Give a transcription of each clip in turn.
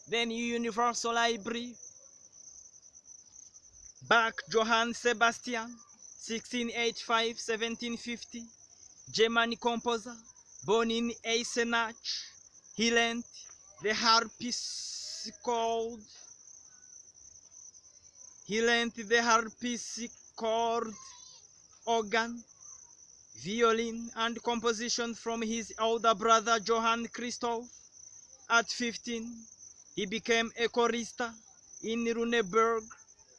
the New Universal Library. Bach Johann Sebastian, 1685-1750, German composer, born in Eisenach. He learned the harpsichord. Organ, violin, and composition from his older brother Johann Christoph. At 15, he became a chorister in Runeberg,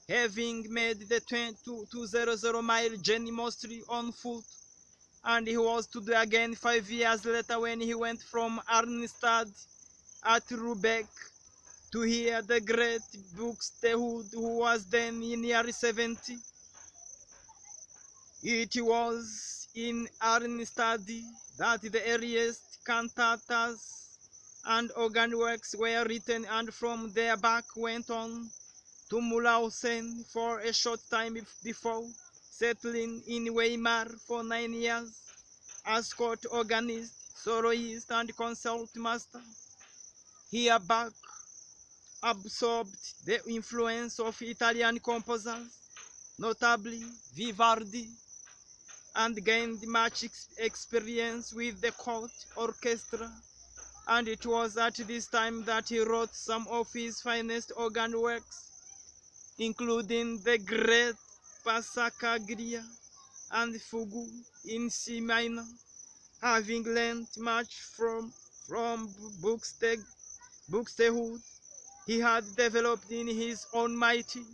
having made the 200-mile journey mostly on foot, and he was to do again 5 years later when he went from Arnstadt at Rubeck to hear the great Buxtehude, who was then nearly 70. It was in Arnstadt that the earliest cantatas and organ works were written, and from there Bach went on to Mulhausen for a short time before settling in Weimar for 9 years as court organist, soloist, and concertmaster. Here Bach absorbed the influence of Italian composers, notably Vivaldi, and gained much experience with the court orchestra, and it was at this time that he wrote some of his finest organ works, including the great Passacaglia and Fugue in C minor. Having learned much from Buxtehude, he had developed in his own mighty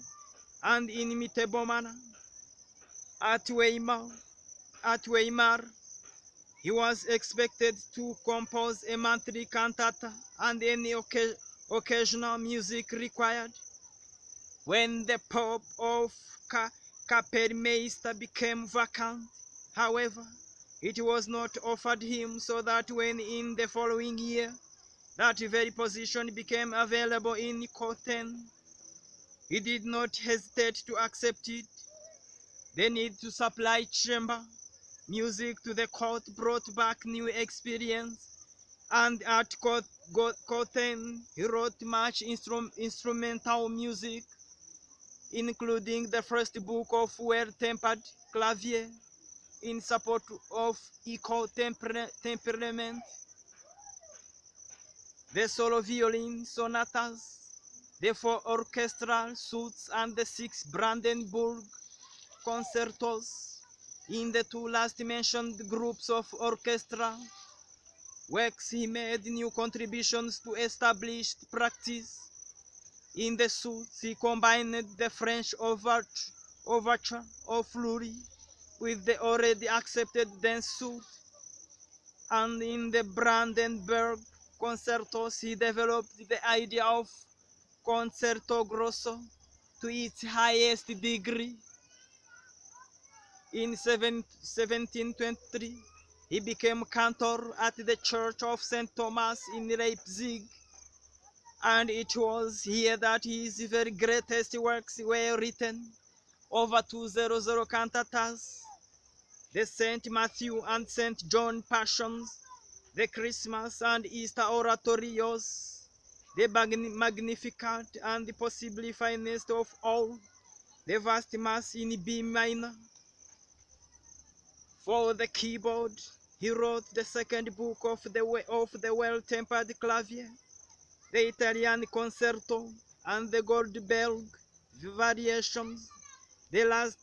and inimitable manner. At Weimar, he was expected to compose a monthly cantata and any occasional music required. When the post of Kapellmeister became vacant, however, it was not offered him, so that when in the following year that very position became available in Cothen, he did not hesitate to accept it. The need to supply chamber music to the court brought back new experience, and at Cothen he wrote much instrumental music, including the first book of Well-Tempered Clavier in support of equal temperament, the solo violin sonatas, the 4 orchestral suites, and the 6 Brandenburg concertos. In the 2 last mentioned groups of orchestral works, he made new contributions to established practice. In the suites, he combined the French overture of Fleury with the already accepted dance suite, and in the Brandenburg concertos, he developed the idea of concerto grosso to its highest degree. In 1723, he became cantor at the Church of St. Thomas in Leipzig, and it was here that his very greatest works were written, over 200 cantatas, the St. Matthew and St. John Passions, the Christmas and Easter oratorios, the Magnificat, and the possibly finest of all, the vast Mass in B minor. For the keyboard, he wrote the second book of the Well-Tempered Clavier, the Italian Concerto, and the Goldberg Variations, the last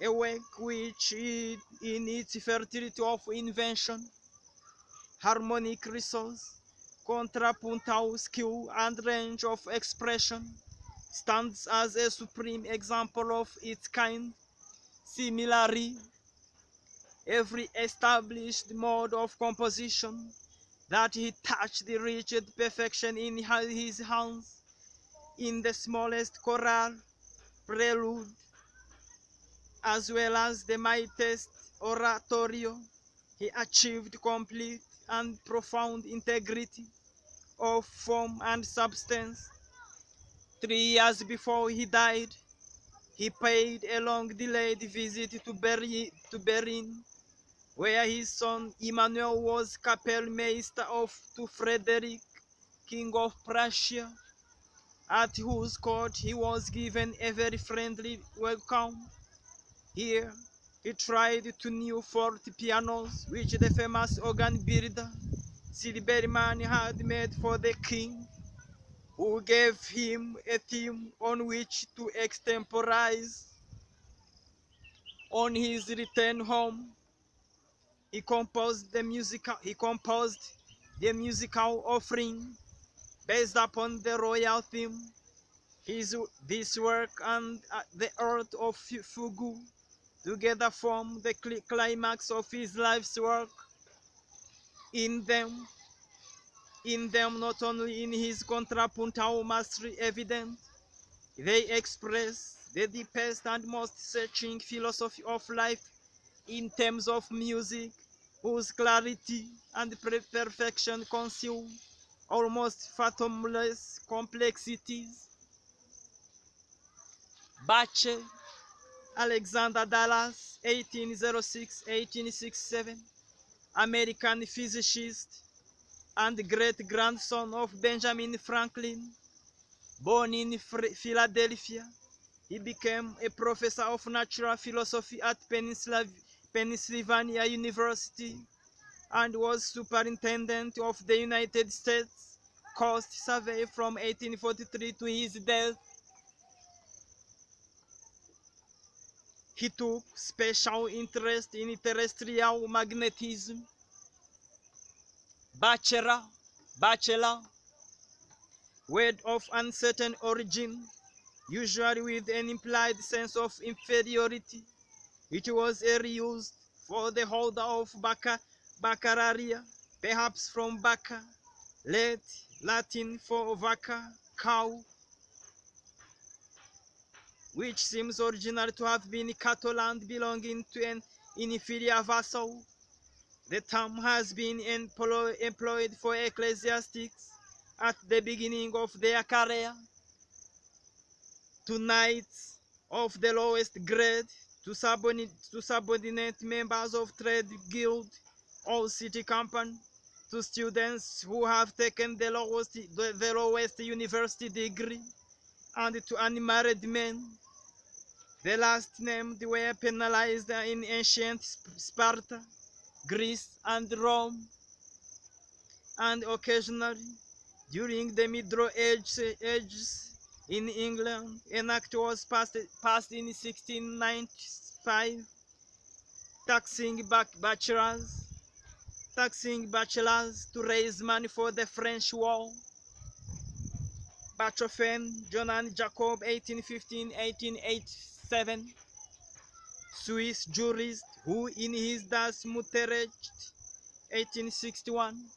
a work which, in its fertility of invention, harmonic resource, contrapuntal skill, and range of expression, stands as a supreme example of its kind. Similarly, every established mode of composition that he touched reached perfection in his hands. In the smallest choral prelude, as well as the mightiest oratorio, he achieved complete and profound integrity of form and substance. 3 years before he died, he paid a long-delayed visit to Berlin, where his son Emmanuel was Kapellmeister to Frederick, King of Prussia. at whose court he was given a very friendly welcome. Here he tried two new forte pianos which the famous organ builder Silbermann had made for the king, who gave him a theme on which to extemporize. On his return home, he composed the musical offering based upon the royal theme. This work and the art of fugue together form the climax of his life's work. In them, not only in his contrapuntal mastery evident, they express the deepest and most searching philosophy of life in terms of music, whose clarity and perfection conceal almost fathomless complexities. Bach, Alexander Dallas, 1806-1867, American physicist and great-grandson of Benjamin Franklin, born in Philadelphia. He became a professor of natural philosophy at Pennsylvania University and was superintendent of the United States Coast Survey from 1843 to his death. He took special interest in terrestrial magnetism. Bachelor, word of uncertain origin, usually with an implied sense of inferiority. It was used for the holder of Baccaria, perhaps from Bacca, late Latin for vacca, cow, which seems originally to have been cattle land belonging to an inferior vassal. The term has been employed for ecclesiastics at the beginning of their career, to knights of the lowest grade, to subordinate members of trade guild or city company, to students who have taken the lowest university degree, and to unmarried men. The last named were penalized in ancient Sparta, Greece, and Rome, and occasionally during the Middle Ages in England. An act was passed in 1695 taxing bachelors to raise money for the French war. Bachofen, John and Jacob, 1815-1887, Swiss jurist who in his Das Mutterrecht, 1861,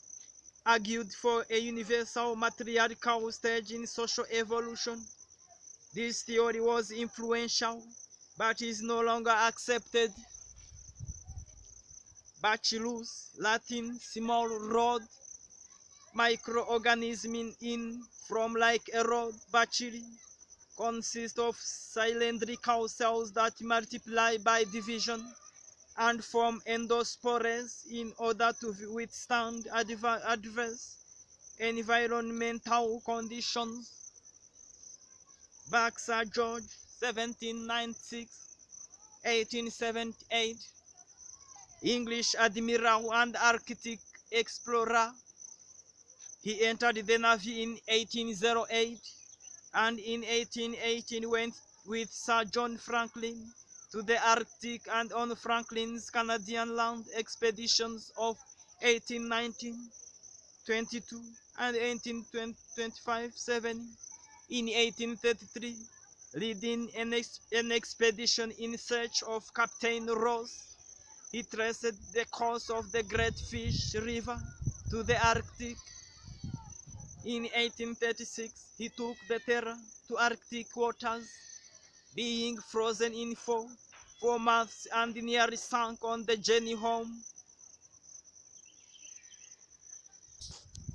argued for a universal matriarchal stage in social evolution. This theory was influential, but is no longer accepted. Bacillus, Latin, small rod, microorganism in from like a rod. Bacilli consists of cylindrical cells that multiply by division and form endospores in order to withstand adverse environmental conditions. Sir George, 1796-1878, English admiral and Arctic explorer. He entered the Navy in 1808 and in 1818 went with Sir John Franklin to the Arctic and on Franklin's Canadian land expeditions of 1819, 22 and 1825-70. In 1833, leading an expedition in search of Captain Ross, he traced the course of the Great Fish River to the Arctic. In 1836, he took the Terror to Arctic waters, being frozen in 4 months and nearly sunk on the journey home.